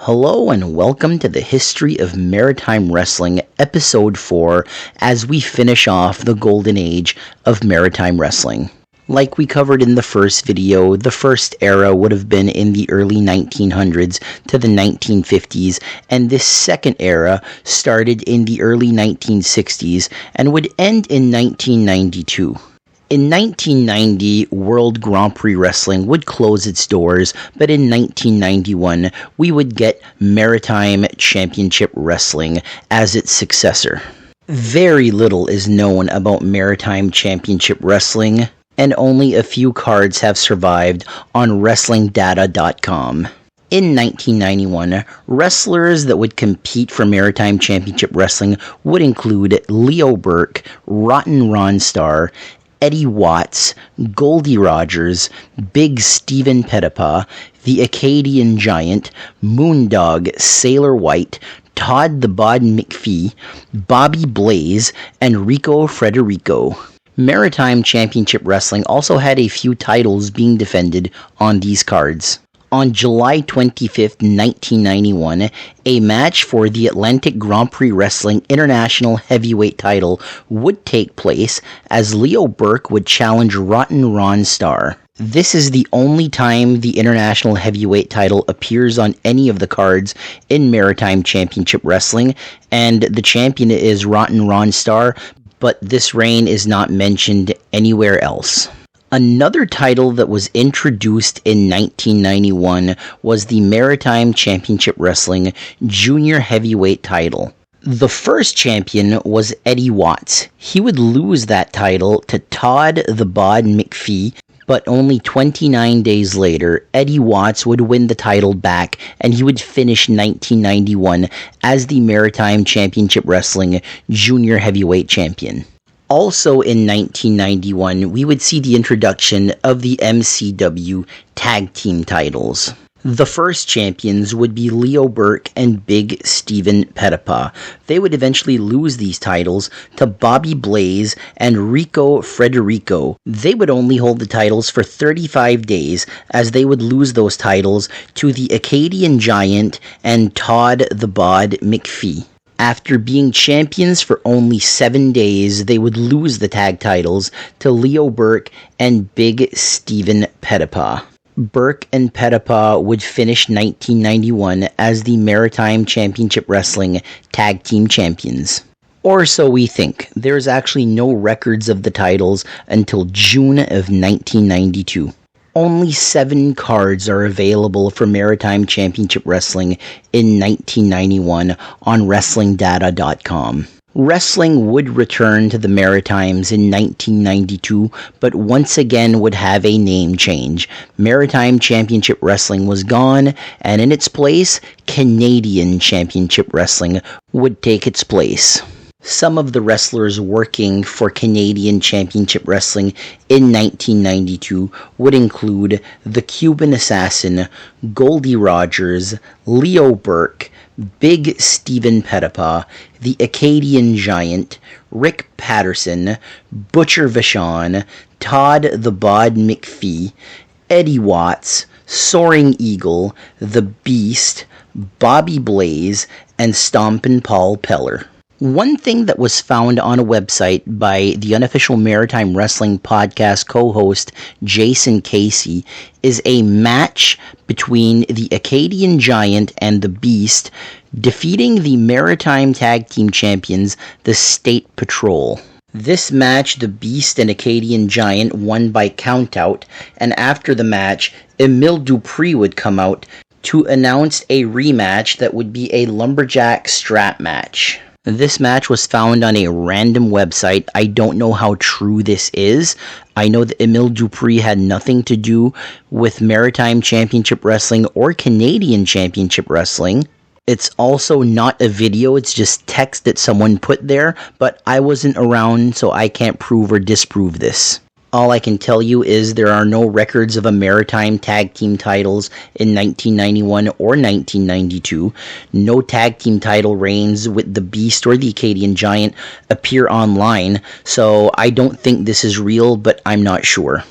Hello and welcome to the History of Maritime Wrestling, Episode 4, as we finish off the golden age of maritime wrestling. Like we covered in the first video, the first era would have been in the early 1900s to the 1950s, and this second era started in the early 1960s and would end in 1992. In 1990, World Grand Prix Wrestling would close its doors, but in 1991, we would get Maritime Championship Wrestling as its successor. Very little is known about Maritime Championship Wrestling, and only a few cards have survived on WrestlingData.com. In 1991, wrestlers that would compete for Maritime Championship Wrestling would include Leo Burke, Rotten Ron Starr, Eddie Watts, Goldie Rogers, Big Stephen Pettipaw, the Acadian Giant, Moondog, Sailor White, Todd the Bod McPhee, Bobby Blaze, and Rico Federico. Maritime Championship Wrestling also had a few titles being defended on these cards. On July 25, 1991, a match for the Atlantic Grand Prix Wrestling International Heavyweight title would take place as Leo Burke would challenge Rotten Ron Starr. This is the only time the International Heavyweight title appears on any of the cards in Maritime Championship Wrestling, and the champion is Rotten Ron Starr, but this reign is not mentioned anywhere else. Another title that was introduced in 1991 was the Maritime Championship Wrestling Junior Heavyweight title. The first champion was Eddie Watts. He would lose that title to Todd the Bod McPhee, but only 29 days later, Eddie Watts would win the title back, and he would finish 1991 as the Maritime Championship Wrestling Junior Heavyweight Champion. Also in 1991, we would see the introduction of the MCW tag team titles. The first champions would be Leo Burke and Big Stephen Pettipaw. They would eventually lose these titles to Bobby Blaze and Rico Federico. They would only hold the titles for 35 days, as they would lose those titles to the Acadian Giant and Todd the Bod McPhee. After being champions for only 7 days, they would lose the tag titles to Leo Burke and Big Stephen Pettipaw. Burke and Pettipaw would finish 1991 as the Maritime Championship Wrestling Tag Team Champions. Or so we think. There's actually no records of the titles until June of 1992. Only 7 cards are available for Maritime Championship Wrestling in 1991 on WrestlingData.com. Wrestling would return to the Maritimes in 1992, but once again would have a name change. Maritime Championship Wrestling was gone, and in its place, Canadian Championship Wrestling would take its place. Some of the wrestlers working for Canadian Championship Wrestling in 1992 would include the Cuban Assassin, Goldie Rogers, Leo Burke, Big Stephen Pettipaw, the Acadian Giant, Rick Patterson, Butcher Vachon, Todd the Bod McPhee, Eddie Watts, Soaring Eagle, The Beast, Bobby Blaze, and Stompin' Paul Peller. One thing that was found on a website by the unofficial Maritime Wrestling podcast co-host Jason Casey is a match between the Acadian Giant and the Beast defeating the Maritime Tag Team Champions, the State Patrol. This match, the Beast and Acadian Giant won by countout, and after the match, Emile Dupree would come out to announce a rematch that would be a lumberjack strap match. This match was found on a random website. I don't know how true this is. I know that Emile Dupree had nothing to do with Maritime Championship Wrestling or Canadian Championship Wrestling. It's also not a video, it's just text that someone put there, but I wasn't around, so I can't prove or disprove this. All I can tell you is there are no records of a Maritime Tag Team titles in 1991 or 1992. No tag team title reigns with the Beast or the Acadian Giant appear online, so I don't think this is real, but I'm not sure.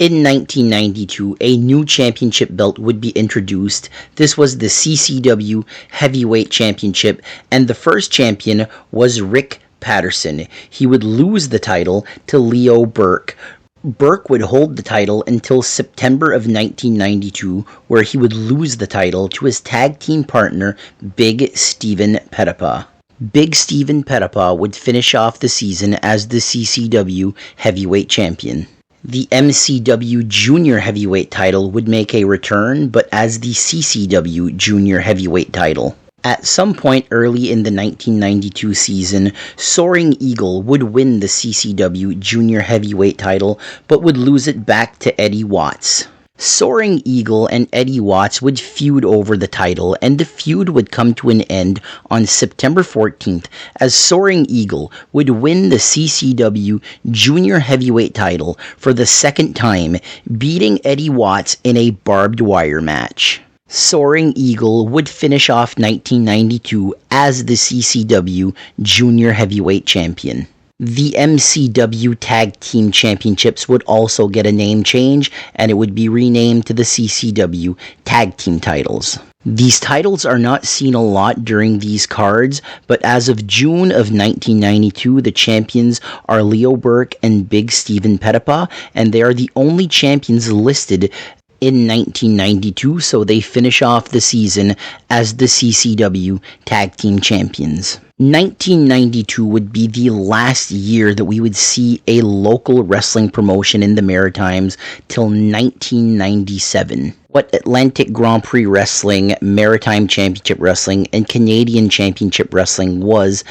In 1992, a new championship belt would be introduced. This was the CCW Heavyweight Championship, and the first champion was Rick Patterson. He would lose the title to Leo Burke. Burke would hold the title until September of 1992, where he would lose the title to his tag team partner, Big Steven Pettipa. Big Steven Pettipa would finish off the season as the CCW Heavyweight Champion. The MCW Junior Heavyweight title would make a return, but as the CCW Junior Heavyweight title. At some point early in the 1992 season, Soaring Eagle would win the CCW Junior Heavyweight title, but would lose it back to Eddie Watts. Soaring Eagle and Eddie Watts would feud over the title, and the feud would come to an end on September 14th as Soaring Eagle would win the CCW Junior Heavyweight title for the second time, beating Eddie Watts in a barbed wire match. Soaring Eagle would finish off 1992 as the CCW Junior Heavyweight Champion. The MCW Tag Team Championships would also get a name change, and it would be renamed to the CCW Tag Team titles. These titles are not seen a lot during these cards, but as of June of 1992, the champions are Leo Burke and Big Steven Pettipa, and they are the only champions listed in 1992, so they finish off the season as the CCW Tag Team Champions. 1992 would be the last year that we would see a local wrestling promotion in the Maritimes till 1997. What Atlantic Grand Prix Wrestling, Maritime Championship Wrestling, and Canadian Championship Wrestling was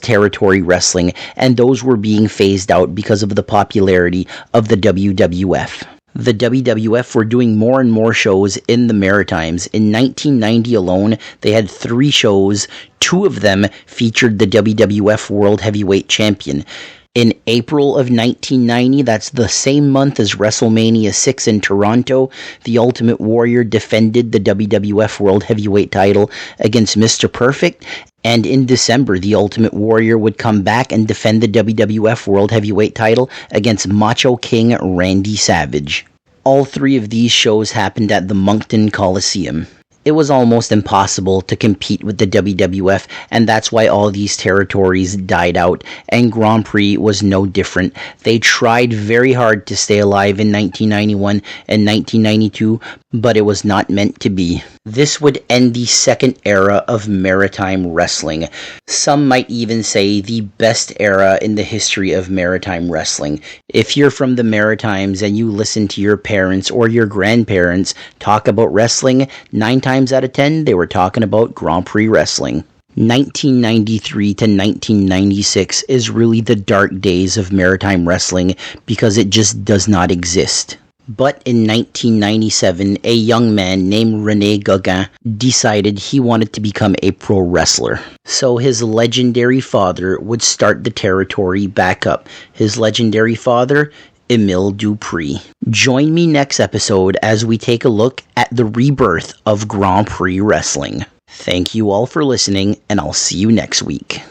territory wrestling, and those were being phased out because of the popularity of the WWF. The WWF were doing more and more shows in the Maritimes. In 1990 alone, they had 3 shows. 2 of them featured the WWF World Heavyweight Champion. In April of 1990, that's the same month as WrestleMania 6 in Toronto, the Ultimate Warrior defended the WWF World Heavyweight title against Mr. Perfect. And in December, the Ultimate Warrior would come back and defend the WWF World Heavyweight title against Macho King Randy Savage. All 3 of these shows happened at the Moncton Coliseum. It was almost impossible to compete with the WWF, and that's why all these territories died out, and Grand Prix was no different. They tried very hard to stay alive in 1991 and 1992, but it was not meant to be. This would end the second era of Maritime Wrestling. Some might even say the best era in the history of Maritime Wrestling. If you're from the Maritimes and you listen to your parents or your grandparents talk about wrestling, 9 times out of 10, they were talking about Grand Prix Wrestling. 1993 to 1996 is really the dark days of Maritime Wrestling because it just does not exist. But in 1997, a young man named René Gauguin decided he wanted to become a pro wrestler. So his legendary father would start the territory back up. His legendary father, Emile Dupree. Join me next episode as we take a look at the rebirth of Grand Prix Wrestling. Thank you all for listening, and I'll see you next week.